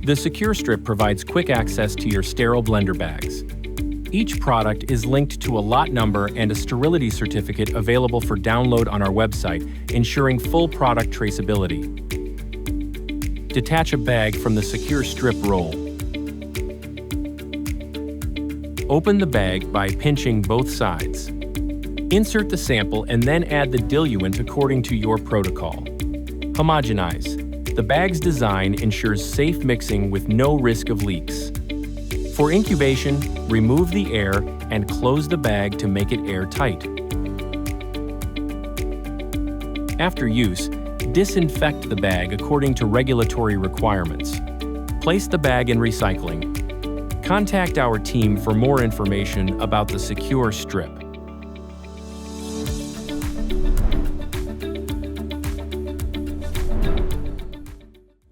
The Secure Strip provides quick access to your sterile blender bags. Each product is linked to a lot number and a sterility certificate available for download on our website, ensuring full product traceability. Detach a bag from the Secure Strip roll. Open the bag by pinching both sides. Insert the sample and then add the diluent according to your protocol. Homogenize. The bag's design ensures safe mixing with no risk of leaks. For incubation, remove the air and close the bag to make it airtight. After use, disinfect the bag according to regulatory requirements. Place the bag in recycling. Contact our team for more information about the Secure Strip.